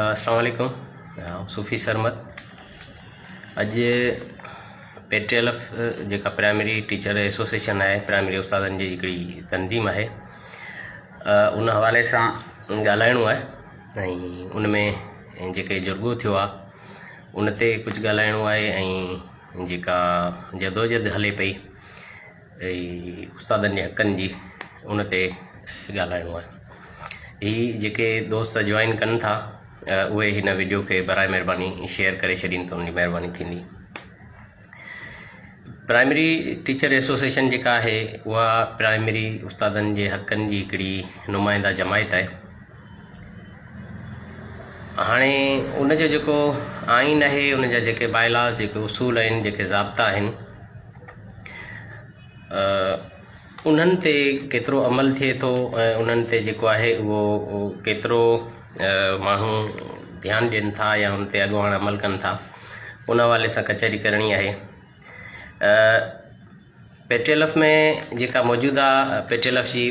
अस्सलाम वालेकुम। सूफ़ी सरमद। अॼु पेटीएलएफ जेका प्राइमरी टीचर एसोसिएशन आहे, प्राइमरी उस्तादनि जी हिकिड़ी तंज़ीम आहे, उन हवाले सां ॻाल्हाइणो आहे ऐं उन में जेके जुर्गो थियो आहे उन ते कुझु ॻाल्हाइणो आहे ऐं जेका जदोजहद हले पई उस्तादनि जे हक़नि जी उन ते ॻाल्हाइणो आहे। ही जेके दोस्त जॉइन कनि था उहे हिन वीडियो खे बराए महिरबानी शेयर करे छॾीनि त उनजी महिरबानी थींदी। प्राइमरी टीचर एसोसिएशन जेका आहे उहा प्राइमरी उस्तादनि जे हक़नि जी हिकिड़ी नुमाइंदा जमायत आहे। हाणे उनजो जेको आइन आहे, उनजा जेके बायलास, जेके उसूल आहिनि, जेके ज़ाब्ता आहिनि, उन्हनि ते केतिरो अमल थिए थो ऐं उन्हनि ते जेको आहे उहो केतिरो माण्हू ध्यानु ॾियनि था या उन ते अॻुवाण अमल कनि था, उन हवाले सां कचहरी करणी आहे। पेटीएलएफ में जेका मौजूदा पेटीएलएफ जी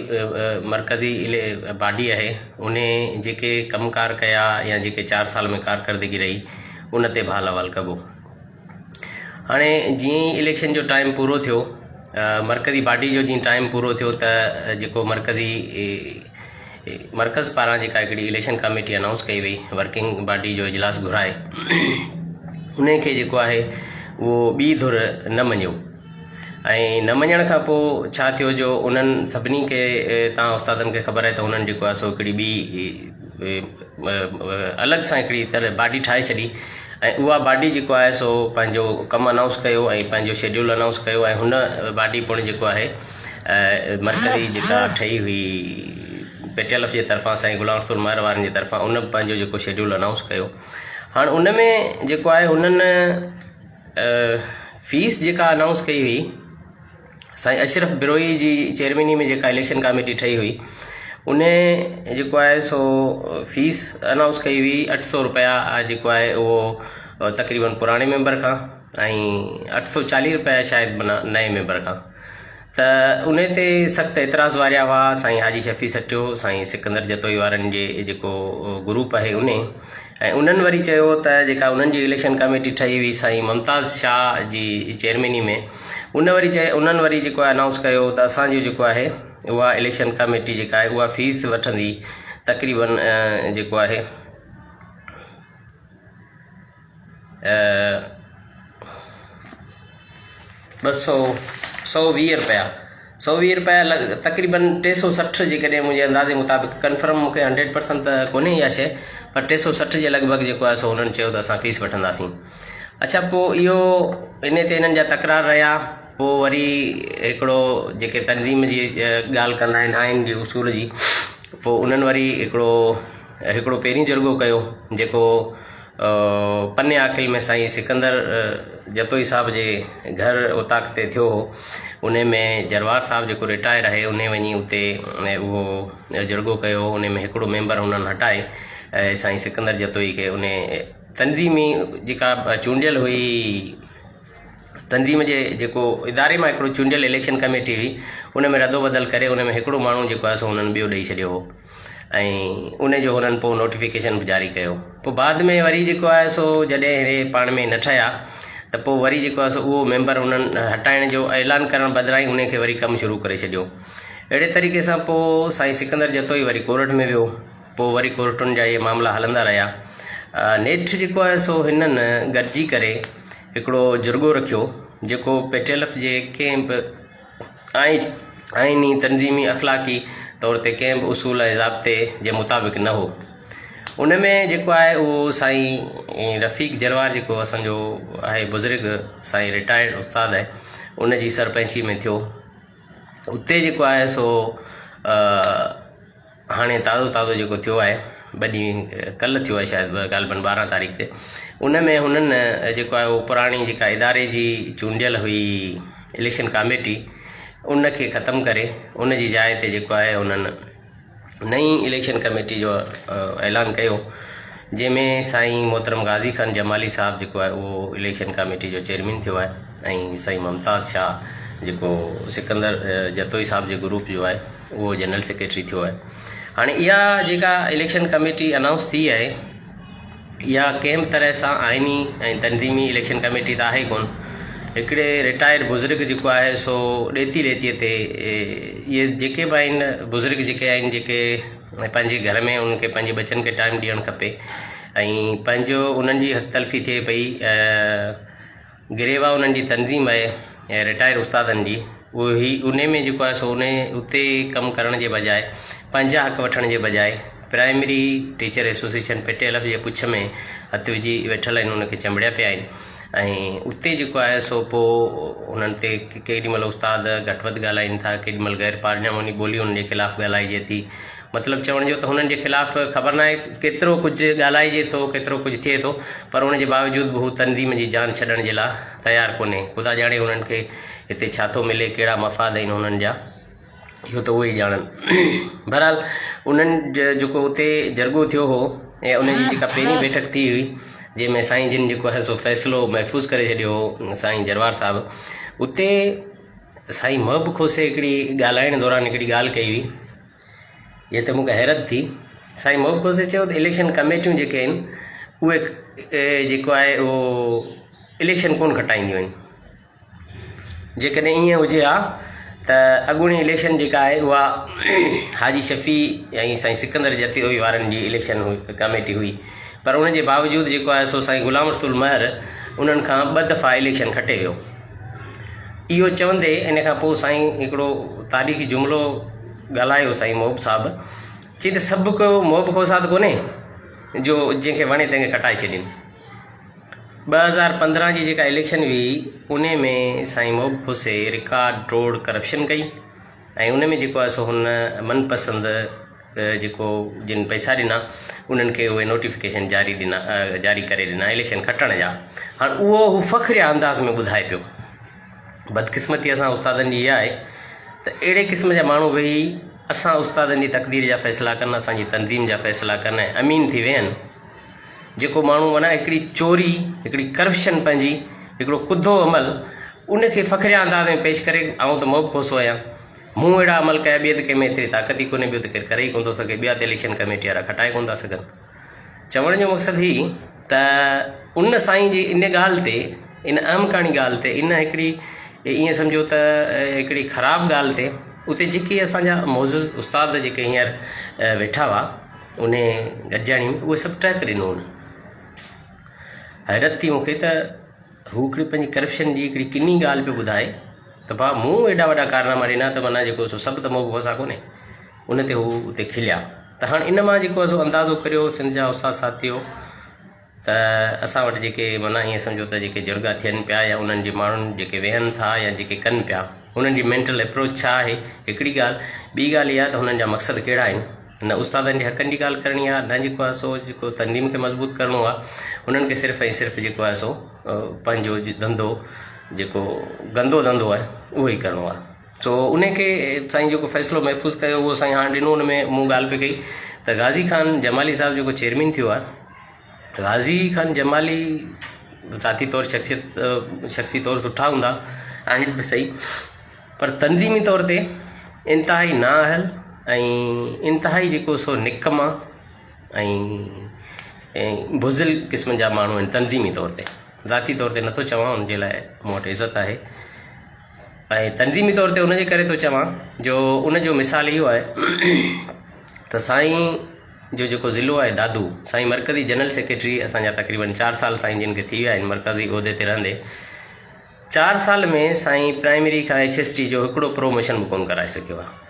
मरकज़ी बॉडी आहे, उन जेके कमकार कया या जेके 4 साल में कारकर्दगी रही उन ते बहाल अहवाल कबो। हाणे जीअं ई इलेक्शन जो टाइम पूरो थियो, मरकज़ी बॉडी जो जीअं टाइम पूरो थियो त जेको मरकज़ पारां जेका हिकिड़ी इलेक्शन कमेटी अनाउंस कई वई, वर्किंग बॉडी जो इजलास घुराए, उन खे जेको आहे उहो ॿी धुर न मञियो ऐं न मञण खां पोइ छा थियो, जो उन्हनि सभिनी खे, तव्हां उस्तादनि खे ख़बर आहे त उन्हनि जेको आहे सो हिकिड़ी ॿी अलॻि सां हिकिड़ी तरह बॉडी ठाहे छॾी ऐं उहा बॉडी जेको आहे सो पंहिंजो कमु अनाउंस कयो ऐं पंहिंजो शेड्यूल अनाउंस कयो ऐं हुन बॉडी पिणु जेको आहे मरकज़ी जेका ठही हुई पेटीएलएफ जे तरफ़ां, साईं गुलाम रसूल महर वारनि जे तरफ़ां, उन पंहिंजो जेको शेड्यूल अनाउंस कयो। हाणे उन में जेको आहे हुननि फीस जेका अनाउंस कई हुई, साईं अशरफ बिरोई जी चेयरमैनी में जेका इलेक्शन कमेटी ठही हुई, उन जेको आहे सो फीस अनाउंस कई हुई 800 रुपया जेको आहे उहो तक़रीबन पुराणे मेंबर खां ऐं 840 रुपया शायदि माना नए मेंबर खां। त उन ते सख़्तु एतिराज़ वारिया हुआ साईं हाजी शफ़ी सटियो, साईं सिकंदर जतोई वारनि जे जेको ग्रुप आहे उन, ऐं उन्हनि वरी चयो त जेका उन्हनि जी इलेक्शन कमेटी ठही हुई साईं मुमताज़ शाह जी चेयरमैनी में, उन्हनि वरी जेको आहे अनाउंस कयो त असांजो जेको आहे उहा इलेक्शन कमेटी जेका आहे उहा फीस वठंदी तक़रीबन जेको आहे 120 रुपया तक़रीबन 360 जेकॾहिं मुंहिंजे अंदाज़े मुताबिक़, कंफर्म मूंखे 100% त कोन्हे इहा शइ, पर 360 जे लॻभॻि जेको आहे सो हुननि चयो त असां फीस वठंदासीं। अच्छा, पोइ इहो इन ते हिननि जा तकरार रहिया। पोइ वरी हिकिड़ो जेके तंज़ीम जी ॻाल्हि कंदा आहिनि आइन जी उसूल जी, पोइ उन्हनि वरी हिकिड़ो पहिरीं जुर्गो कयो जेको पन्ने आखिल में साईं सिकंदर जतोई साहब जे घर उताक ते थियो हो। उन में जरवार साहब जेको रिटायर आहे उन वञी उते उहो जुर्गो कयो। उन में हिकिड़ो मेंबर उन्हनि हटाए ऐं साईं सिकंदर जतोई खे उन तंज़ीमी जेका चूंडियल हुई, तंज़ीम जे जेको इदारे मां हिकिड़ो चूंडियल इलेक्शन कमेटी हुई, उन में रदो बदल करे उन में हिकिड़ो माण्हू जेको आहे सो हुननि ॿियो ॾेई छॾियो हो ऐं उन जो हुननि पोइ नोटिफिकेशन बि जारी कयो। पोइ बाद में वरी जेको आहे सो जॾहिं हे पाण में न ठहिया त पोइ वरी जेको आहे सो उहो मेंबर उन्हनि हटाइण जो ऐलान करण बदिरां उन खे वरी कमु शुरू करे छॾियो। अहिड़े तरीक़े सां पोइ साईं सिकंदर जतोई वरी कोर्ट में वियो। पोइ वरी कोर्टुनि जा इहे मामला हलंदा रहिया। नेठि जेको आहे सो हिननि गॾिजी करे हिकिड़ो जुर्गो रखियो जेको पेटीएलएफ जे कैंप आइनी तंज़ीमी अख़लाक़ी तौर ते कंहिं बि उसूल ऐं ज़ाब्ते जे मुताबिक़ न हो। उन में जेको आहे उहो साईं रफ़ीक जरवार जेको असांजो आहे बुज़ुर्ग साईं रिटायर्ड उस्ताद आहे, उन जी सरपंची में थियो। उते जेको आहे सो हाणे ताज़ो जेको थियो आहे, 2 ॾींहं कल्ह थियो आहे शायदि, ग़ालिबन 12 तारीख़ ते, उन में हुननि जेको आहे उहो पुराणी जेका इदारे जी चूंडियल हुई इलेक्शन कमेटी, उन खे ख़तमु करे उन जी जाइ ते जेको आहे उन्हनि नई इलेक्शन कमेटी जो ऐलान कयो, जंहिंमें साईं मोहतरम गाज़ी ख़ान जमाली साहब जेको आहे उहो इलेक्शन कमेटी जो चेयरमैन थियो आहे ऐं साईं मुमताज़ शाह जेको सिकंदर जतोई साहब जे ग्रुप जो आहे उहो जनरल सेक्रेटरी थियो आहे। हाणे इहा जेका इलेक्शन कमेटी अनाउंस थी आहे, या कंहिं तरह सां आइनी ऐं तंज़ीमी इलेक्शन कमेटी त आहे कोन। हिकिड़े रिटायर्ड बुज़ुर्ग जेको आहे सो ॾेतीअ ते इहे जेके बि आहिनि बुज़ुर्ग जेके आहिनि जेके पंहिंजे घर में उनखे पंहिंजे बचनि खे टाइम ॾियणु खपे ऐं पंहिंजो उन्हनि जी हक़ तलफ़ी थिए पई। गिरेवा उन्हनि जी तंज़ीम आहे ऐं रिटायर उस्तादनि जी, उन में जेको आहे सो उते कमु करण जे बजाए पंहिंजा हक़ वठण जे बजाए प्राइमरी टीचर एसोसिएशन PTLF जे पुछ में हथु विझी वेठल आहिनि, उनखे चंबड़िया पिया आहिनि ऐं उते जेको आहे सो पोइ उन्हनि ते केॾीमहिल उस्ताद घटि वधि ॻाल्हाइनि था, केॾीमहिल गैर पार्लियामानी ॿोली उन्हनि जे ख़िलाफ़ु ॻाल्हाइजे थी। मतिलबु चवण जो त हुननि जे ख़िलाफ़ु ख़बर न आहे केतिरो कुझु ॻाल्हाइजे थो, केतिरो कुझु थिए थो, पर उन जे बावजूदि बि हू तंज़ीम जी जान छॾण जे लाइ तयारु कोन्हे। ख़ुदा ॼाणे उन्हनि खे हिते छा थो मिले, कहिड़ा मफ़ाद आहिनि हुननि जा, इहो त उहे ई ॼाणनि। बहरहाल उन्हनि जेको उते जरगो थियो हो ऐं उनजी जेका पहिरीं बैठक थी हुई जंहिंमें साईं जिन जेको आहे सो फ़ैसिलो महफ़ूज़ करे छॾियो हो साईं जरवार साहिबु, उते साईं महबूब खोसे हिकिड़ी ॻाल्हाइण दौरान हिकिड़ी ॻाल्हि कई हुई, इहा त मूंखे हैरत थी। साईं महबूब खोसे चयो त इलेक्शन कमेटियूं जेके आहिनि उहे जेको आहे उहो इलेक्शन कोन खटाईंदियूं आहिनि। जेकॾहिं ईअं हुजे हा त अॻूणी इलेक्शन जेका आहे उहा हाजी शफ़ी ऐं साईं सिकंदर जतीअवी वारनि जी इलेक्शन कमेटी हुई, पर उन जे बावजूदि जेको आहे सो साईं ग़ुलाम रसूल महर उन्हनि खां 2 दफ़ा इलेक्शन खटे वियो। इहो चवंदे इन खां पोइ साईं हिकिड़ो तारीख़ी जुमिलो ॻाल्हायो साईं महबूब साहिबु, चई त सभु को महबूब खोसा त कोन्हे जो जंहिंखे वणे तंहिंखे खटाए छॾीनि। 2015 जी जेका इलेक्शन हुई उन में साईं महबूब खोसे रिकॉर्ड तोड़ करप्शन कई ऐं उन में जेको आहे सो हुन मनपसंदि जेको जिन पैसा ॾिना उन्हनि खे उहे नोटिफिकेशन जारी करे ॾिना इलेक्शन खटण जा। हाणे उहो हू फ़ख्रिया अंदाज़ में ॿुधाए पियो। बदकिस्मती असां उस्तादनि जी इहा आहे त अहिड़े क़िस्म जा माण्हू वेही असां उस्तादनि जी तक़दीर जा फ़ैसिला कनि, असांजी तंज़ीम जा फ़ैसिला कनि ऐं अमीन थी वेहनि। जेको माण्हू माना हिकिड़ी चोरी, हिकिड़ी करप्शन, पंहिंजी हिकिड़ो कुद्धो अमल उनखे फ़ख्रिया अंदाज़ में पेश करे, आउं त महबूब खोसो आहियां, मूं अहिड़ा अमल कया, ॿिए त कंहिंमें एतिरी ताक़त ई कोन्हे, ॿियो त केरु करे ई कोन थो सघे, ॿिया त इलेक्शन कमेटी वारा खटाए कोन था सघनि। चवण जो मक़सदु ही त उन साईं जी इन ॻाल्हि ते, इन अहमकानी ॻाल्हि ते, इन हिकिड़ी ईअं सम्झो त हिकिड़ी ख़राबु ॻाल्हि ते उते जेके असांजा मोज़िज़ उस्ताद जेके हींअर वेठा हुआ उन गॾिजाणी में उहे सभु टहक ॾिनो हुन। हैरत थी मूंखे त हू हिकिड़ी पंहिंजी करप्शन जी हिकिड़ी किनी ॻाल्हि पियो ॿुधाए त भाउ मूं एॾा वॾा कारनामा ॾिना त माना जेको सो सभु त महबूब खोसा कोन्हे। उन ते हू उते खिलिया। त हाणे इन मां जेको आहे सो अंदाज़ो करियो सिंध जा उस्ताद साथियो त असां वटि जेके माना ईअं सम्झो त जेके जुर्गा थियनि पिया या उन्हनि जे माण्हुनि जेके वेहनि था या जेके कनि पिया उन्हनि जी मेंटल अप्रोच छा आहे, हिकिड़ी ॻाल्हि। ॿी ॻाल्हि इहा त हुननि जा मक़सद कहिड़ा आहिनि। न उस्तादनि जे हक़नि जी ॻाल्हि करणी आहे, न जेको आहे सो जेको तंज़ीम खे मज़बूत करिणो आहे, हुननि खे सिर्फ़ु ऐं सिर्फ़ु जेको आहे सो पंहिंजो धंधो जेको गंदो धंधो आहे उहो ई करिणो आहे। सो उनखे साईं जेको फ़ैसिलो महफ़ूज़ कयो उहो साईं हाणे ॾिनो। उन में मूं ॻाल्हि पई कई त गाज़ी ख़ान जमाली साहिबु जेको चेयरमैन थियो आहे, गाज़ी ख़ान जमाली ज़ाती तौरु शख़्सी तौरु सुठा हूंदा आहिनि बि सही, पर तंज़ीमी तौर ते इंतिहाई नाअहल ऐं इंतिहाई जेको सो निकमा ऐं बुज़िल क़िस्म जा माण्हू आहिनि। तंज़ीमी तौर ते, ज़ाती तौर ते नथो चवां, उनजे लाइ मूं वटि इज़त आहे, ऐं तंज़ीमी तौर ते उनजे करे थो चवां जो उनजो मिसाल इहो आहे त साईं जो जेको ज़िलो आहे दादू, साईं मरकज़ी जनरल सेक्रेटरी असांजा तक़रीबन 4 साल साईं जिन खे थी विया आहिनि मरकज़ी उहिदे ते रहंदे। 4 साल में साईं प्राइमरी खां HST जो हिकिड़ो प्रोमोशन बि कोन कराए सघियो आहे।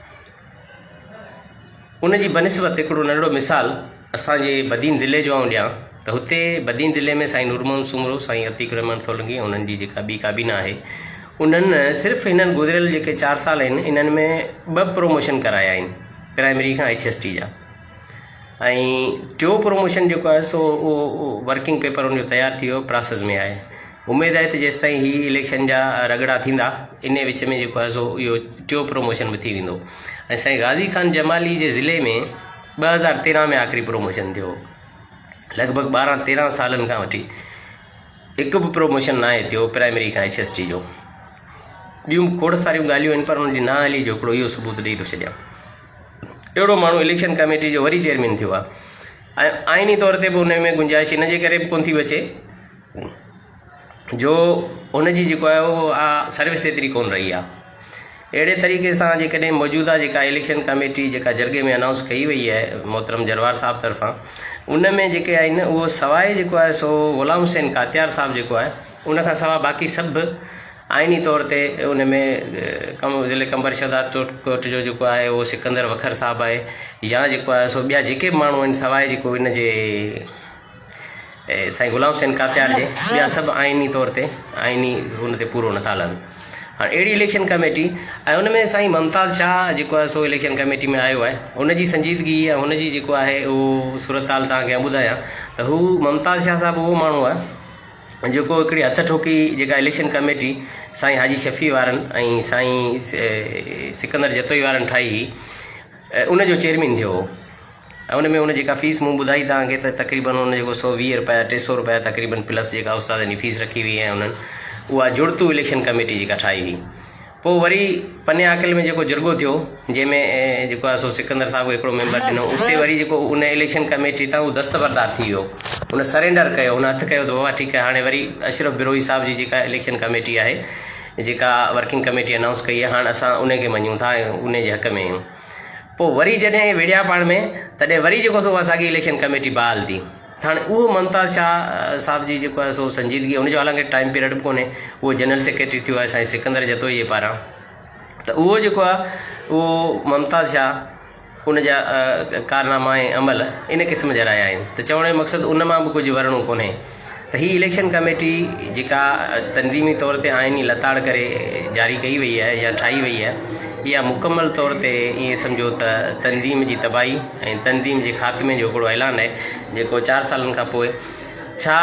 उनजी बनिस्बत हिकिड़ो नंढिड़ो मिसाल असांजे बदीन ज़िले जो ॾियां त हुते बदीन ज़िले में साईं नूरमोहन सुमरो, साईं अतीक रहमान सोलंकी, उन्हनि जी जेका ॿी काबीना आहे, उन्हनि सिर्फ़ु हिननि गुज़िरियल जेके 4 साल आहिनि इन्हनि में 2 प्रोमोशन कराया आहिनि प्राइमरी खां HST जा। ऐं 4 प्रोमोशन जेको आहे सो उहो वर्किंग पेपर उनजो तयारु थी वियो, प्रोसेस में आहे। उमेदु आहे त जेसिताईं ही इलेक्शन जा रगड़ा थींदा इन विच में जेको आहे सो इहो 4 प्रोमोशन बि थी वेंदो। ऐं साईं गाज़ी ख़ान जमाली जे ज़िले में 2013 में आख़िरी प्रोमोशन थियो। लॻभॻि 12-13 सालनि खां वठी हिकु बि प्रोमोशन न आहे थियो प्राइमरी खां HST जो। ॿियूं खोड़ सारियूं ॻाल्हियूं आहिनि, पर उनजी ना हली जो हिकिड़ो इहो सबूत ॾेई थो छॾियां। अहिड़ो माण्हू इलेक्शन कमेटी जो वरी चेयरमैन थियो आहे आइनी तौर ते बि उन में गुंजाइश इन जे करे बि कोन थी बचे जो हुनजी जेको आहे उहो सर्विस एतिरी कोन रही आहे। अहिड़े तरीक़े सां जेकॾहिं मौजूदा जेका इलेक्शन कमेटी जेका जरगे में अनाउंस कई वई आहे मोहतरम जरवार साहब तरफ़ां, उन में जेके आहिनि उहो सवाइ जेको आहे सो ग़ुलाम हुसैन कातियार साहब जेको आहे उन खां सवाइ बाक़ी सभु आइनी तौर ते उन में ज़िले कंबर शहदाद कोर्ट जो जेको आहे उहो सिकंदर वखर साहब आहे, या जेको आहे सो ॿिया जेके बि माण्हू आहिनि सवाइ जेको इन जे साईं ग़ुलाम हुसैन कातियार जे, ॿिया सभु आइनी तौर ते आइनी हुन ते पूरो नथा हलनि। हाणे अहिड़ी इलेक्शन कमेटी ऐं उन में साईं मुमताज़ शाह जेको आहे सो इलेक्शन कमेटी में आयो आहे, हुनजी संजीदगी ऐं हुनजी जेको आहे उहो सूरत हाल तव्हांखे ॿुधायां त हू मुमताज़ शाह साहिबु उहो माण्हू आहे जेको हिकिड़ी हथ ठोकी जेका इलेक्शन कमेटी साईं हाजी शफ़ी वारनि ऐं साईं सिकंदर जतोई वारनि ठाही हुई, उनजो चेयरमैन थियो हो। ऐं उन में उन जेका फीस मूं ॿुधाई तव्हांखे त तक़रीबन उन जेको 120 रुपया 300 रुपया तक़रीबन प्लस जेका उस्तादनि जी फीस रखी हुई ऐं उन्हनि उहा जुड़तू इलेक्शन कमेटी जेका ठाही हुई। पोइ वरी पने आकिल में जेको जुर्गो थियो जंहिंमें जेको आहे सो सिकंदर साहिबु हिकिड़ो मेंबर ॾिनो, उते वरी जेको उन इलेक्शन कमेटी तां उहो दस्तबरदार थी वियो, उन सरेंडर कयो, उन हथु कयो त बाबा ठीकु आहे हाणे वरी अशरफ बिरोही साहिब जी जेका इलेक्शन कमेटी आहे जेका वर्किंग कमेटी अनाउंस कई आहे, हाणे असां उनखे मञूं था ऐं उन जे हक़ में आहियूं। पोइ वरी जॾहिं विड़िया पाण में तॾहिं वरी जेको सो असांजी इलेक्शन कमेटी बहाल थी। हाणे उहो मुमताज़ शाह साहिब जी जेको आहे सो संजीदगी उनजो हालांकि टाइम पीरियड बि कोन्हे, उहो जनरल सेक्रेटरी थियो आहे साईं सिकंदर जतोई जे पारां। त उहो जेको आहे उहो मुमताज़ शाह उन जा कारनामा ऐं अमल इन क़िस्म जा रहिया आहिनि। त चवण जो मक़सदु उन मां बि कुझु वरणो कोन्हे त हीअ इलेक्शन कमेटी जेका तंज़ीमी तौर ते आइनी लताड़ करे जारी कई वई आहे या ठाही वई आहे, इहा मुकमल तौर ते ईअं सम्झो त तंज़ीम जी तबाही ऐं तंज़ीम जे ख़ात्मे जो हिकिड़ो ऐलान आहे जेको 4 सालनि खां पोइ छा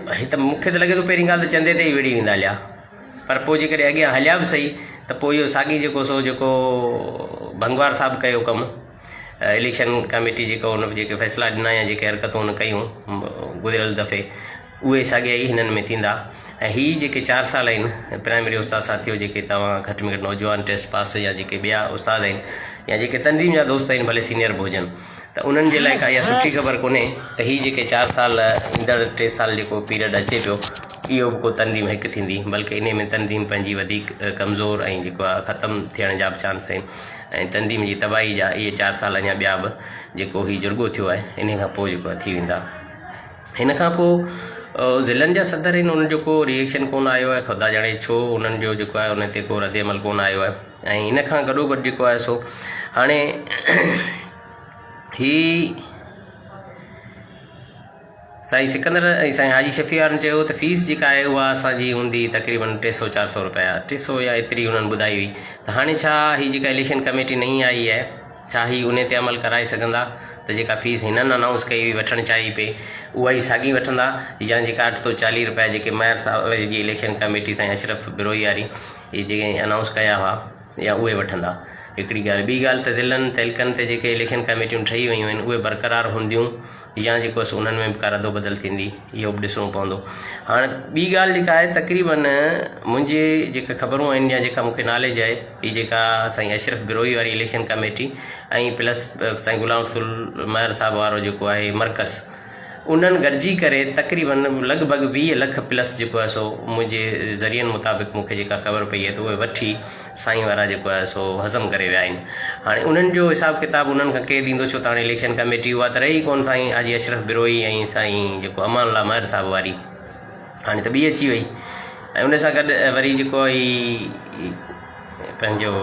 हिते मूंखे त लॻे थो पहिरीं ॻाल्हि त चंदे ते ई विड़ी वेंदा हलिया, पर पोइ जेकॾहिं अॻियां हलिया बि सही त पोइ इहो साॻी जेको भंगवार साहिबु कयो कमु इलेक्शन कमेटी जेको हुन जेके फ़ैसिला ॾिना या जेके हरकतूं हुन कयूं गुज़िरियल दफ़े उहे साॻिया ई हिननि में थींदा। ऐं हीअ जेके 4 साल आहिनि प्राइमरी उस्ताद साथियो जेके तव्हां घटि में घटि नौजवान टेस्ट पास या जेके ॿिया उस्ताद आहिनि या जेके तंज़ीम जा दोस्त आहिनि भले सीनियर बि हुजनि, त उन्हनि जे लाइ का इहा सुठी ख़बर कोन्हे त हीअ जेके 4 साल ईंदड़ 3 साल जेको पीरियड अचे पियो इहो बि को तंज़ीम हिकु थींदी, बल्कि इन में तंज़ीम पंहिंजी वधीक कमज़ोर ऐं जेको आहे ख़तमु थियण जा बि चांस आहिनि ऐं तंज़ीम जी तबाही जा इहे 4 साल अञा ॿिया बि जेको हीउ जुर्गो थियो आहे इन खां पोइ जेको आहे थी वेंदा। हिन खां पोइ ज़िलनि जा सदर आहिनि उन जो को रिएक्शन कोन आयो आहे, ख़ुदा ॼाणे छो उन्हनि जो जेको आहे उन ते को रद्द अमल कोन आयो आहे। ऐं इन खां गॾोगॾु जेको आहे सो हाणे ही साईं सिकंदर ऐं साईं हाजी शफ़ी वारनि चयो त फीस जेका आहे उहा असांजी हूंदी तक़रीबन 300-400 रुपया 300 या एतिरी हुननि ॿुधाई हुई। त हाणे छा हीअ जेका इलेक्शन कमेटी नई आई आहे छा ही उन ते अमल कराए सघंदा त जेका फीस हिननि अनाउंस कई हुई वठणु चाही पई उहा ई साॻी वठंदा या जेका 840 रुपया जेके मेयर साहिब जी इलेक्शन कमेटी साईं अशरफ बिरोही वारी इहे जेके अनाउंस कया हुआ या उहे वठंदा। हिकिड़ी ॻाल्हि। ॿी ॻाल्हि त ज़िलनि तहलकनि ते जेके इलेक्शन कमेटियूं ठही वयूं आहिनि उहे बरक़रार हूंदियूं या जेको आहे उन्हनि में बि का रदो बदल थींदी इहो बि ॾिसणो पवंदो। हाणे ॿी ॻाल्हि जेका आहे तक़रीबन मुंहिंजे जेके ख़बरूं आहिनि या जेका मूंखे नॉलेज आहे हीअ जेका साईं अशरफ बिरोही वारी इलेक्शन कमेटी ऐं प्लस साईं ग़ुलाम रसूल मेयर साहिब वारो जेको आहे मर्कज़ उन्हनि गॾिजी करे तक़रीबन लॻभॻि 20 लख प्लस जेको आहे सो मुंहिंजे ज़रियनि मुताबिक़ मूंखे जेका ख़बर पई आहे त उहे वठी साईं वारा जेको आहे सो हज़म करे विया आहिनि। हाणे उन्हनि जो हिसाबु किताबु उन्हनि खां केरु ॾींदो छो त हाणे इलेक्शन कमेटी उहा त रही कोन साईं हाजी अशरफ बिरोही ऐं साईं जेको अमानुल्लाह मेयर साहिब वारी, हाणे त ॿी अची वई ऐं उन सां गॾु वरी जेको ई पंहिंजो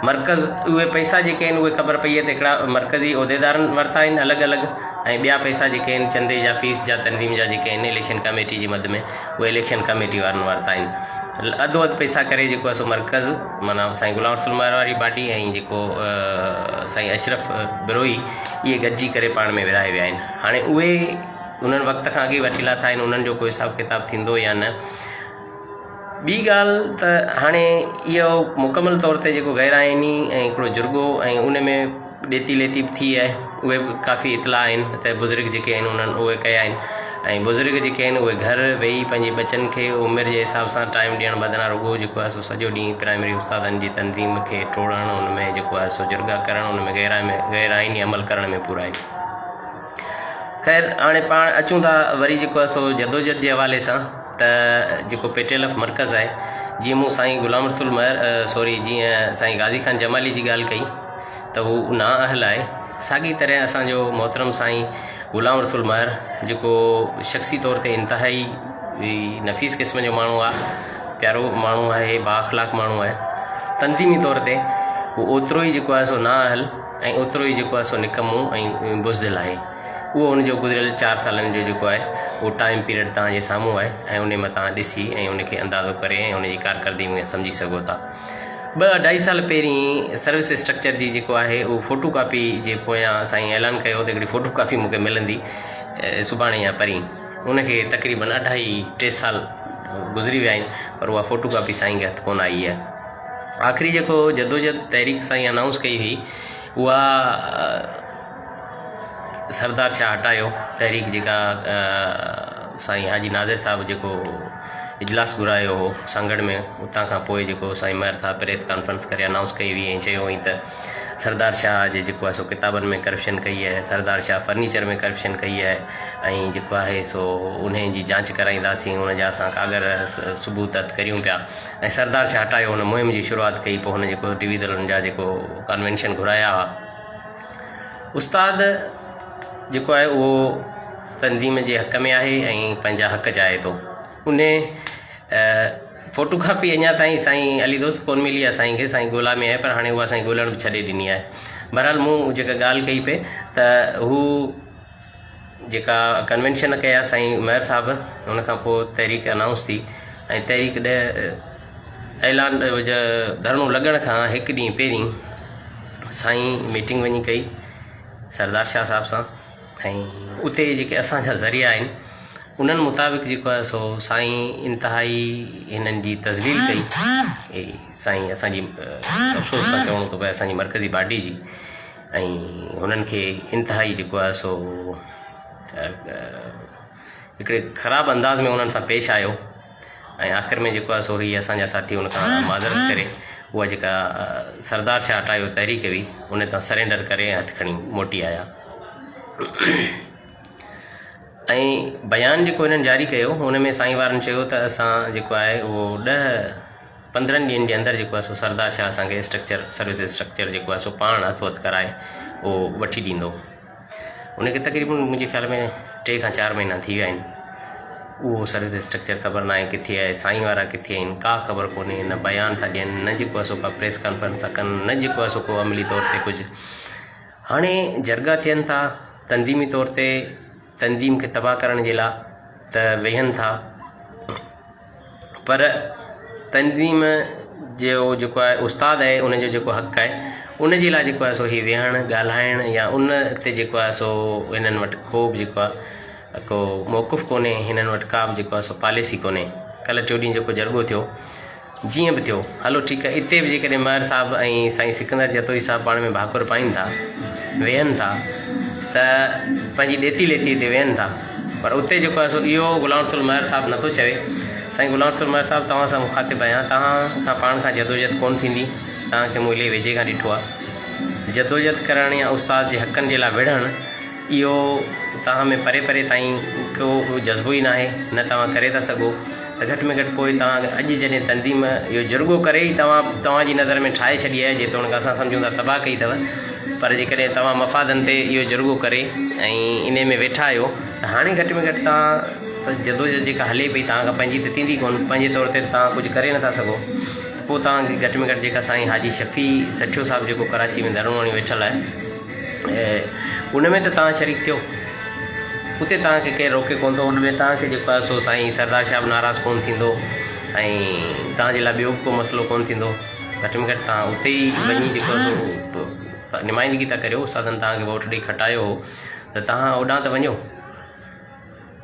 मर्कज़ उहे पैसा जेके आहिनि उहे ख़बर पई आहे त हिकिड़ा मर्कज़ी उहिदेदारनि वरिता आहिनि अलॻि अलॻि ऐं ॿिया पैसा जेके आहिनि चंदे जा फीस जा तंज़ीम जा जेके आहिनि इलेक्शन कमेटी जी मद में उहे इलेक्शन कमेटी वारनि वरिता आहिनि। अधु अधु पैसा करे जेको आहे सो मर्कज़ माना साईं ग़ुलाम रसूल मेयर वारी पार्टी ऐं जेको साईं अशरफ बिरोही इहे गॾिजी करे पाण में विराए विया आहिनि। हाणे उहे उन्हनि वक़्त खां अॻे वठी लाथा आहिनि, उन्हनि जो कोई हिसाबु किताबु थींदो या न। ॿी ॻाल्हि त हाणे इहो मुकमल तौर ते जेको गैरआइनी ऐं हिकिड़ो जुर्गो ऐं उन में ॾेती लेती बि थी आहे उहे बि काफ़ी इतला आहिनि त बुज़ुर्ग जेके आहिनि उन्हनि उहे कया आहिनि ऐं बुज़ुर्ग जेके आहिनि उहे घर वेही पंहिंजे बचनि खे उमिरि जे हिसाब सां टाइम ॾियणु बदिरां रुॻो जेको आहे सो सॼो ॾींहुं प्राइमरी उस्तादनि जी तनज़ीम खे टोड़णु उन में जेको आहे सो जुर्गा करणु उन में गहराइनी अमल करण में पूरा आहे। ख़ैर हाणे पाण अचूं था वरी जेको आहे सो जदोजहद जे हवाले सां त जेको पेटेलफ मर्कज़ आहे जीअं मूं साईं ग़ुलाम रसूल जीअं साईं गाज़ी ख़ान जमाली जी ॻाल्हि कई त हू नाअहल आहे। साॻी तरह असांजो मोहतरम साईं ग़ुलाम रसूल महर जेको शख़्सी तौर ते इंतिहाई नफ़ीस क़िस्म जो माण्हू आहे, प्यारो माण्हू आहे, बाअख़लाक़ माण्हू आहे। तनज़ीमी तौर ते उहो ओतिरो ई जेको आहे सो नाअहल ऐं ओतिरो ई जेको आहे सो निकमो ऐं बुज़दिल आहे। उहो हुनजो गुज़िरियल 4 सालनि जो जेको आहे उहो टाइम पीरियड तव्हांजे साम्हूं आहे ऐं उन में तव्हां ॾिसी ऐं उनखे अंदाज़ो करे ऐं उनजी कारकर्दगी में सम्झी सघो था। 2-2.5 साल पहिरीं सर्विस स्ट्रक्चर जी जेको आहे उहो फ़ोटो कापी जे पोयां साईं ऐलान कयो त हिकिड़ी फ़ोटो कापी मूंखे मिलंदी सुभाणे या परीं। उनखे तक़रीबन 2.5-3 साल गुज़री विया आहिनि पर उहा फ़ोटो कापी साईं खे हथ कोन आई आहे। आख़िरी जेको जदोजहद तहरीक साईं अनाउंस कई हुई उहा सरदार शाह हटायो तहरीक जेका साईं हाजी नाज़िर साहिबु जेको इजलास घुरायो हो सांगड़ में, उतां खां पोइ जेको साईं महर साहिबु प्रेस कॉन्फ्रेंस करे अनाउंस कई हुई ऐं चयो हुई त सरदार शाह जे जेको आहे सो किताबनि में करप्शन कई आहे, सरदार शाह फर्नीचर में करप्शन कई आहे ऐं जेको आहे सो उन जी जांच कराईंदासीं, उनजा असां कागर सबूत करियूं पिया ऐं सरदार शाह हटायो हुन मुहिम जी शुरूआति कई। पोइ हुन जेको डिवीज़न जा जेको कन्वेंशन घुराया हुआ, उस्ताद जेको आहे उहो तनज़ीम जे हक़ में आहे ऐं पंहिंजा हक़ चाहे थो। उन फ़ोटो कापी अञा ताईं साईं अली दोस्त कोन मिली आहे साईं खे, साईं ॻोल्हा में आहे पर हाणे उहा साईं ॻोल्हण बि छॾे ॾिनी आहे। बहरहाल मूं जेका ॻाल्हि कई पे त हू जेका कन्वेंशन कया साईं महर साहिबु, हुन खां पोइ तहरीक अनाउंस थी ऐं तहरीक ऐलान धरणो लॻण खां 1 ॾींहुं पहिरीं साईं मीटिंग वञी कई सरदार शाह साहिब सां ऐं उते जेके असांजा ज़रिया आहिनि उन्हनि मुताबिक़ जेको आहे सो साईं इंतिहाई हिननि जी तज़लील कई साईं असांजी अफ़सोस सां चवणो थो पए असांजी मरकज़ी बाडी जी, ऐं हुननि खे इंतिहाई जेको आहे सो हिकिड़े ख़राबु अंदाज़ में उन्हनि सां पेश आयो ऐं आख़िर में जेको आहे सो हीअ असांजा साथी हुन खां माज़रत करे उहा जेका सरदार शाह हटायो तहरीक हुई उन तां सरेंडर करे हथ खणी मोटी आया। ऐं बयान जेको हिननि जारी कयो हुन में साईं वारनि चयो त असां जेको आहे उहो 10-15 ॾींहंनि जे अंदरि जेको आहे सो सरदार शाह असांखे सर्विस स्ट्रक्चर जेको आहे सो पाण हथो-हथ कराए उहो वठी ॾींदो। उनखे तक़रीबन मुंहिंजे ख़्याल में 3 खां 4 महीना थी विया आहिनि। उहो सर्विस स्ट्रक्चर ख़बर न आहे किथे आहे, साईं वारा किथे आहिनि, का ख़बर कोन्हे, न बयान था ॾियनि, न जेको आहे सो का प्रेस कॉन्फ्रेंस था कनि, न जेको आहे सो को अमली तौर ते कुझु। हाणे जरगा थियनि था तनज़ीमी तौर ते तनज़ीम खे तबाह करण जे लाइ त वेहनि था, पर तनज़ीम जो जेको आहे उस्ताद आहे उनजो जेको हक़ आहे उन जे लाइ जेको आहे सो हीअ वेहणु ॻाल्हाइणु या उन ते जेको आहे सो हिननि वटि को बि जेको आहे को मौक़ुफ़ कोन्हे, हिननि वटि का बि जेको आहे सो पॉलिसी कोन्हे। कल्ह 4 ॾींहं जेको जरगो थियो जीअं बि थियो, हलो ठीकु आहे, इते बि जेकॾहिं महर साहिबु ऐं साईं सिकंदर जतोई साहिबु पाण में भाकुर पाइनि था, वेहनि था त पंहिंजी ॾेती लेती ते वेहनि था, पर उते जेको आहे सो इहो ग़ुलाम रसूल महर साहिबु नथो चवे। साईं ग़ुलाम रसूल महर साहिबु तव्हां सां मुखातिबु आहियां, तव्हां खां पाण खां जदोजहद कोन थींदी, तव्हांखे मूं इलाही वेझे खां ॾिठो आहे। जदोजहद करणु या उस्ताद जे हक़नि जे लाइ विढ़णु इहो तव्हां में परे परे ताईं को जज़्बो ई न आहे, न तव्हां करे था सघो त घटि में घटि पोइ तव्हां अॼु जॾहिं तनज़ीम इहो जुर्गो करे ई तव्हांजी नज़र में ठाहे छॾी आहे, जेतोणीकि असां सम्झूं था तबाह कई अथव, पर जेकॾहिं तव्हां मफ़ादनि ते इहो जुर्गो करे ऐं इन में वेठा आहियो त हाणे घटि में घटि तव्हां जदोजहद जेका हले पई तव्हां खां पंहिंजी त थींदी कोन, पंहिंजे तौर ते तव्हां कुझु करे नथा सघो। पोइ तव्हांखे घटि में घटि जेका साईं हाजी शफ़ी सठियो साहिबु जेको कराची में धरणो हणी वेठल आहे उन में त तव्हां शरीक थियो, उते तव्हांखे केरु रोके कोन थो, उन में तव्हांखे जेको आहे सो साईं सरदार शाह बि नाराज़ कोन थींदो ऐं तव्हांजे लाइ ॿियो को मसइलो कोन थींदो। घटि में घटि तव्हां उते ई वञी जेको आहे नुमाइंदगी था करियो, उस्तादनि तव्हांखे वोट ॾेई खटायो हो त तव्हां ओॾां त वञो,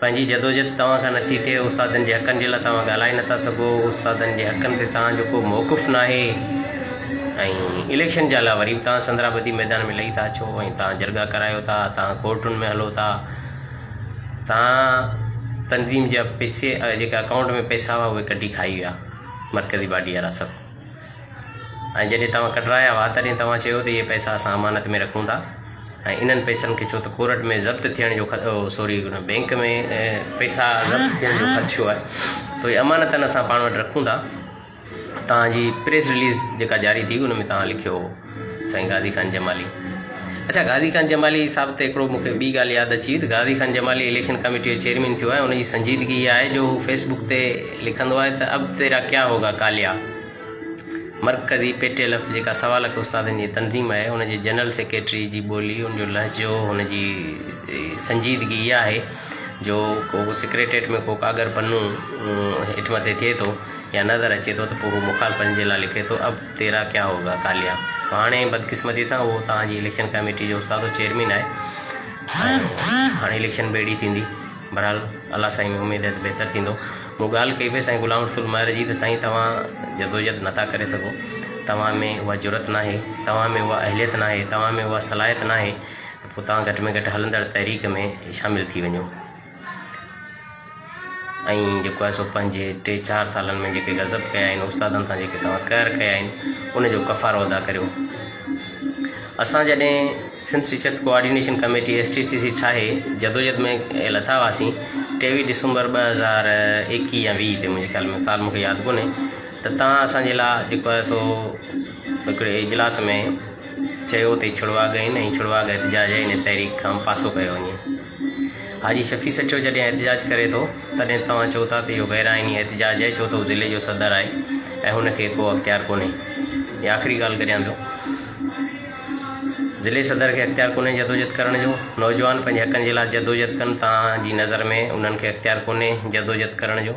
पंहिंजी जदोजहद तव्हां खां नथी थिए, उस्तादनि जे हक़नि जे लाइ तव्हां ॻाल्हाए नथा सघो, उस्तादनि जे हक़नि ते तव्हांजो को मौक़ुफ़ न आहे ऐं इलेक्शन जे लाइ वरी बि तव्हां संदराबदी मैदान में लही था अचो ऐं तव्हां जरगा करायो था, तव्हां कोर्टुनि में हलो था, तव्हां तंज़ीम जा पैसे जेका अकाउंट में पैसा हुआ उहे कढी खाई विया मरकज़ी बाडी वारा सभु। ऐं जॾहिं तव्हां कढाया हुआ तॾहिं तव्हां चयो त इहे पैसा असां अमानत में रखूं था ऐं इन्हनि पैसनि खे छो त कोर्ट में ज़ब्त थियण जो सॉरी बैंक में पैसा ज़ब्त थियण जो ख़दशो आहे त इहे अमानतनि असां पाण वटि रखूं था। तव्हांजी प्रेस रिलीज़ जेका जारी थी उन में तव्हां लिखियो हो साईं गाज़ी ख़ान जमाली। अच्छा, गाज़ी ख़ान जमाली साहिब ते हिकिड़ो मूंखे ॿी ॻाल्हि यादि अची त गाज़ी ख़ान जमाली इलेक्शन कमेटी जो चेयरमैन थियो आहे। उनजी संजीदगी इहा आहे जो फेसबुक ते लिखंदो आहे त अब तेरा क्या होगा कालिया। मरकज़ी पेटेलफ जेका सवाल के उस्तादनि जी तंज़ीम आहे उनजे जनरल सेक्रेटरी जी ॿोली, उनजो लहजो, हुनजी संजीदगी इहा आहे जो को सेक्रेटरीट में को कागर पन्नू हेठि मथे थिए थो या नज़र अचे थो त पोइ हू मुखालफ़नि जे लाइ लिखे थो अब तेरा क्या होगा कालिया। हाणे बदकिस्मती सां उहो तव्हांजी इलेक्शन कमेटी जो उस्तादो चेयरमैन आहे। हाणे इलेक्शन बेड़ी थींदी, बहरहाल अल्लाह साईं में उमेद आहे त बहितर थींदो। मूं ॻाल्हि कई पई साईं ग़ुलाम रसूल महर जी त साईं तव्हां जदोजहद नथा करे सघो, तव्हां में उहा ज़रूरत न आहे, तव्हां में उहा अहलियत न आहे, तव्हां में उहा सलाहियत न आहे, पोइ तव्हां घटि में घटि हलंदड़ तहरीक में शामिलु थी वञो ऐं जेको आहे सो पंहिंजे 3-4 सालनि में जेके गज़ब कया आहिनि उस्तादनि सां जेके तव्हां कहर कया आहिनि उनजो कफ़ारो अदा करियो। असां जॾहिं Sindh teachers coordination committee STCC ठाहे जदोजहद में लथा हुआसीं 23 दिसंबर 2021 या 20 ते मुंहिंजे ख़्याल में साल मूंखे यादि कोन्हे त तव्हां असांजे लाइ जेको आहे सो हिकिड़े इजलास में चयो त छुड़वा गए ऐं छुड़वा गए एहतिजाज इन तहरीक खां पासो कयो वञे। हाजी शफ़ी सचो जॾहिं एहतिजाज करे थो तॾहिं तव्हां चओ था त इहो गैर आइनी एहतिजाज आहे छो त हू ज़िले जो सदर आहे ऐं हुनखे को अख़्तियार कोन्हे। इहा आख़िरी ॻाल्हि करियां पियो, ज़िले सदर खे अख़्तियार कोन्हे जदोजहद करण जो। नौजवान पंहिंजे हक़नि जे लाइ जदोजहद कनि, तव्हांजी नज़र में उन्हनि खे अख़्तियार कोन्हे जदोजहद करण जो,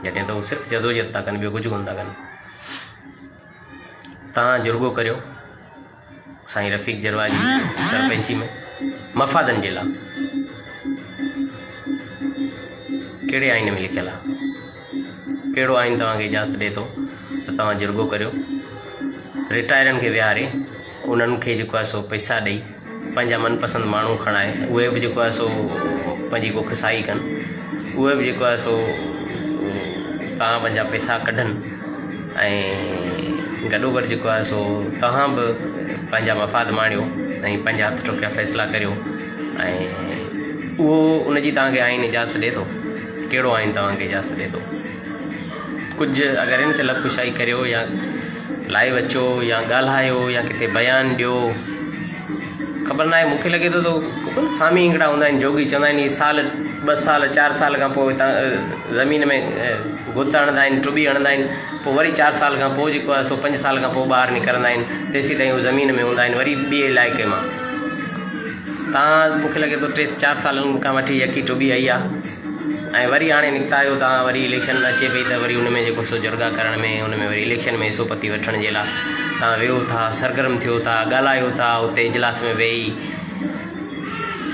जॾहिं त हू सिर्फ़ु जदोजहद था कनि, ॿियो कुझु कोन था कनि। तव्हां जुर्गो करियो साईं रफ़ीक जरवा जी सरपंची में मफ़ादनि जे लाइ, कहिड़े आइन में लिखियलु आहे, कहिड़ो आइन तव्हांखे इजाज़त ॾिए थो त तव्हां जुर्गो करियो। रिटायरनि खे विहारे उन्हनि खे जेको आहे सो पैसा ॾेई पंहिंजा मनपसंदि माण्हू खणाए उहे बि जेको आहे सो पंहिंजी को खिसाई कनि, उहे बि जेको आहे सो तव्हां पंहिंजा पैसा कढनि ऐं गॾोगॾु जेको आहे सो तव्हां बि पंहिंजा मफ़ाद माणियो ऐं पंहिंजा हथ टुकिया फ़ैसिला करियो ऐं उहो उनजी तव्हांखे आइन इजाज़त ॾिए थो। कहिड़ो आइन तव्हांखे इजाज़त ॾिए थो? कुझु अगरि इन ते लफ़्ज़शाही करियो या लाइव अचो या ॻाल्हायो या किथे बयानु ॾियो, ख़बर न आहे, मूंखे लॻे थो त सामी हिकिड़ा हूंदा आहिनि जोगी चवंदा आहिनि साल 2 साल 4 साल खां पोइ तव्हां ज़मीन में गुत हणंदा आहिनि, टुॿी हणंदा आहिनि, पोइ वरी 4 साल खां पोइ जेको आहे सो 5 साल खां पोइ ॿाहिरि निकिरंदा आहिनि, तेसीं ताईं उहे ज़मीन में हूंदा आहिनि वरी ॿिए इलाइक़े मां। तव्हां मूंखे लॻे थो 3-4 सालनि खां वठी यकी टुॿी आई आहे ऐं वरी हाणे निकिता आहियो तव्हां, वरी इलेक्शन अचे पई त वरी उन में जेको सो जुर्गा करण में, उन में वरी इलेक्शन में हिसो पती वठण जे लाइ तव्हां वेहो था, सरगर्म थियो था, ॻाल्हायो था, उते इजलास में वेही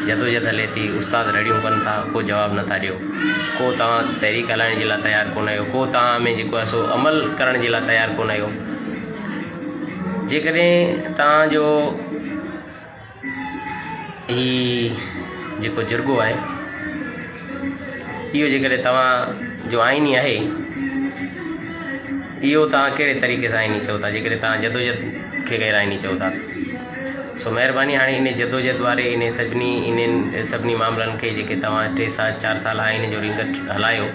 जदोजहद हले थी, उस्ताद रड़ियूं कनि था, को जवाबु नथा ॾियो, को तव्हां तहरीक हलाइण जे लाइ तयारु कोन आहियो, को तव्हां में जेको आहे सो अमल करण जे लाइ तयारु कोन आहियो। जेकॾहिं तव्हांजो हीउ जेको जुर्गो आहे इहो जेकॾहिं तव्हांजो आइनी आहे, इहो तव्हां कहिड़े तरीक़े सां आइनी चओ था, जेकॾहिं तव्हां जदोजहद खे गैर आइनी चओ था। सो महिरबानी हाणे इन जदोजहद वारे इन्हनि सभिनी मामलनि खे जेके तव्हां 3-4 साल आइन जो रिंगट हलायो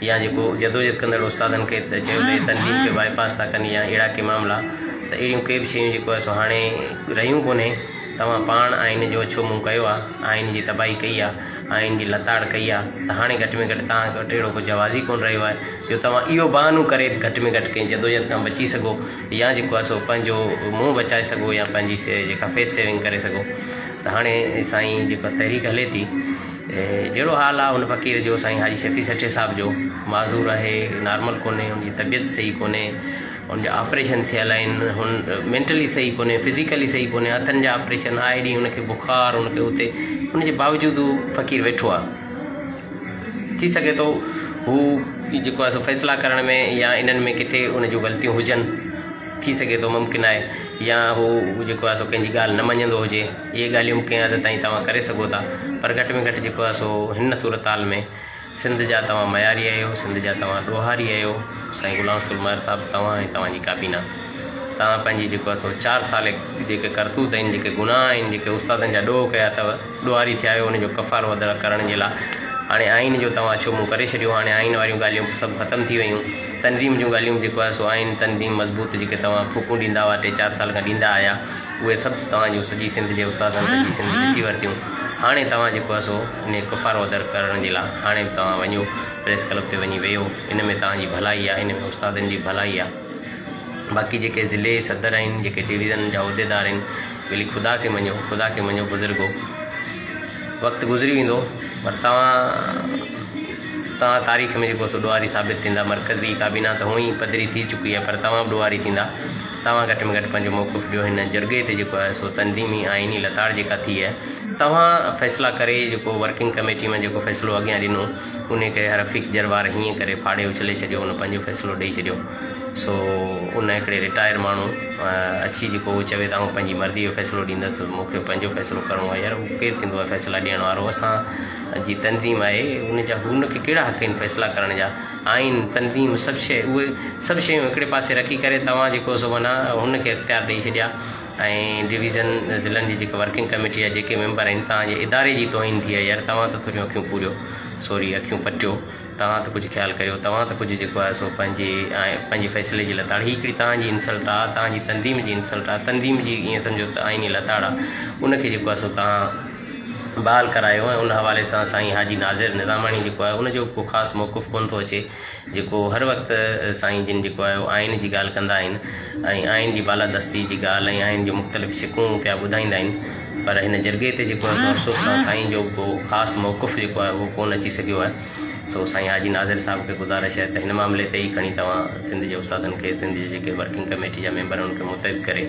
या जेको जदोजहद कंदड़ उस्तादनि खे चयो त तनज़ीम खे बाईपास था कनि या अहिड़ा के मामला, त अहिड़ियूं के बि शयूं जेको आहे सो हाणे रहियूं कोन्हे। तव्हां पाण आइन जो अछो मुंहुं कयो आहे, आइन जी तबाही कई आहे, आइन जी लताड़ कई आहे, त हाणे घटि में घटि तव्हां वटि अहिड़ो कुझु आवाज़ ई कोन रहियो आहे जो तव्हां इहो बहानो करे घटि में घटि कंहिं जदोजहद खां बची सघो या जेको आहे सो पंहिंजो मुंहुं बचाए सघो या पंहिंजी जेका फेस सेविंग करे सघो। त हाणे साईं जेका तहरीक हले थी, जहिड़ो हाल आहे उन फ़क़ीर जो, साईं हाजी शफ़ी सचे साहिब जो माज़ूर आहे, नॉर्मल कोन्हे, उनजी तबियत सही कोन्हे, उनजा ऑपरेशन थियल आहिनि, हुन मेंटली सही कोन्हे, फिज़िकली सही कोन्हे, हथनि जा ऑपरेशन आए ॾींहुं उनखे बुखार, उनखे उते, उनजे बावजूदि हू फ़क़ीर वेठो आहे। थी सघे थो हू जेको आहे सो फ़ैसिला करण में या इन्हनि में किथे उन जूं ग़लतियूं हुजनि, थी सघे थो मुमकिन आहे, या हू जेको आहे सो कंहिंजी ॻाल्हि न मञंदो हुजे। इहे ॻाल्हियूं कंहिं हद ताईं तव्हां करे सघो था, पर घटि में घटि जेको आहे सो हिन सूरत हाल में सिंध जा तव्हां मयारी आहियो, सिंध जा तव्हां ॾोहारी आहियो। साईं गुलाम रसूल महर साहिबु तव्हां ऐं तव्हांजी काबीना, तव्हां पंहिंजी जेको आहे सो 4 साल जेके करतूत आहिनि, जेके गुनाह आहिनि, जेके उस्तादनि जा ॾोह कया अथव, ॾोहारी थिया आहियो, उनजो कफ़ारो अदा करण जे लाइ हाणे आइन जो तव्हां छो मूं करे छॾियो। हाणे आइन वारियूं ॻाल्हियूं सभु ख़तमु थी वियूं। तनज़ीम जूं ॻाल्हियूं जेको आहे सो आहिनि, तनज़ीम मज़बूत जेके तव्हां फूकूं ॾींदा हुआ 3-4 साल खां ॾींदा आया, उहे सभु तव्हांजूं सॼी सिंध जे उस्तादनि सॼी सिंध ॾिसी वरितियूं। हाणे तव्हां जेको आहे सो इन कफ़ारो अदा करण जे लाइ हाणे बि तव्हां वञो प्रेस क्लब ते वञी वेहो। इन में तव्हांजी भलाई आहे, इन में उस्तादनि जी भलाई आहे। बाक़ी जेके ज़िले सदर आहिनि, जेके डिवीज़न जा उहिदेदार आहिनि, भली ख़ुदा खे मञो बुज़ुर्गो, वक़्तु गुज़री वेंदो, पर तव्हां तारीख़ में जेको सो ॾोहारी साबित थींदा। मरकज़ी काबीना त हुअं ई पधरी थी चुकी आहे, पर तव्हां बि ॾोहारी थींदा। तव्हां घटि में घटि पंहिंजो मौक़िफ़ ॾियो हिन जरगे ते जेको आहे सो तनज़ीमी आइनी लताड़ जेका थी आहे, तव्हां फ़ैसिला करे जेको वर्किंग कमेटी में जेको फ़ैसिलो अॻियां ॾिनो, उनखे रफ़ीक जरवार हीअं करे फाड़े उछले छॾियो, उन पंहिंजो फ़ैसिलो ॾेई छॾियो। सो उन हिकिड़े रिटायर माण्हू अची जेको उहो चवे त आउं पंहिंजी मर्ज़ी जो फ़ैसिलो ॾींदुसि, मूंखे पंहिंजो फ़ैसिलो करिणो आहे। यार उहो केरु थींदो आहे फ़ैसिला ॾियण वारो? असां जी तनज़ीम आहे, हुनखे कहिड़ा हक़ आहिनि फ़ैसिला करण जा? आइन, तनज़ीम, सभु शइ, उहे सभु शयूं हिकिड़े पासे रखी करे तव्हां जेको सो माना हुनखे इख़्तियार ॾेई छॾिया। ऐं डिवीज़न ज़िलनि जी जेके वर्किंग कमेटी आहे, जेके मेंबर आहिनि, तव्हांजे इदारे जी तौहीन थी आहे। यार तव्हां त थोरियूं अखियूं पूरियो, अखियूं पटियो, तव्हां त कुझु ख़्यालु करियो, तव्हां त कुझु जेको आहे सो पंहिंजे फ़ैसिले जी लताड़, हीअ हिकिड़ी तव्हांजी इंसल्ट आहे, तव्हांजी तनज़ीम जी इंसल्ट आहे। तनज़ीम जी ईअं सम्झो त आइनी लताड़ आहे, उनखे जेको आहे सो तव्हां बहाल करायो। ऐं उन हवाले सां साईं हाजी नाज़िर निज़ामाणी जेको आहे उनजो को ख़ासि मौक़िफ़ कोन थो अचे, जेको हर वक़्तु साईं जिन जेको आहे आइन जी ॻाल्हि कंदा आहिनि ऐं आइन जी बालादस्ती जी ॻाल्हि ऐं आइन जो मुख़्तलिफ़ शिकूं पिया ॿुधाईंदा आहिनि। पर हिन जरगे ते जेको आहे अफ़सोस सां साईं जो को ख़ासि मौक़िफ़ जेको आहे उहो कोन अची सघियो आहे। सो साईं हाजी नाज़िर साहिब खे गुज़ारिश आहे त हिन मामले ते ई खणी तव्हां सिंध जे उस्तादनि खे, सिंध जे जेके वर्किंग कमेटी जा मेंबर उनखे मुतहिद करे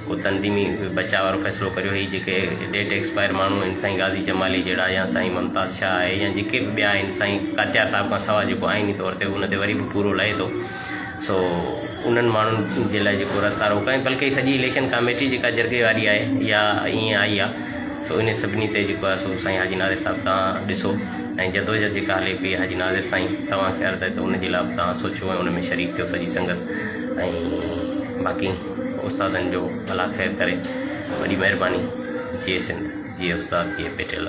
को तनज़ीमी बचाव वारो फ़ैसिलो करियो। ही जेके डेट एक्सपायर माण्हू आहिनि, साईं गाज़ी जमाली जहिड़ा, या साईं मुमताज़ शाह आहे, या जेके बि ॿिया आहिनि, साईं कात्यार साहिब खां सवाइ जेको आइनी तौर ते उन ते वरी बि पूरो लहे थो। सो उन्हनि माण्हुनि जे लाइ जेको रस्ता रोक ऐं बल्कि सॼी इलेक्शन कमेटी जेका जरगे वारी आहे या ईअं आई आहे, सो इन सभिनी ते जेको आहे सो साईं हाजी नाज़िर साहिबु तव्हां ॾिसो ऐं जदोजहद जेका हले पई हाजी नाज़िर साईं तव्हांखे अर्ज़ु आहे त उनजे लाइ तव्हां सोचियो ऐं उन में शरीक थियो सॼी संगत। ऐं बाक़ी उस्तादनि जो भला ख़ैरु करे, वॾी महिरबानी। जीअं सिंध, जीअं उस्ताद, जीअं पेटेल।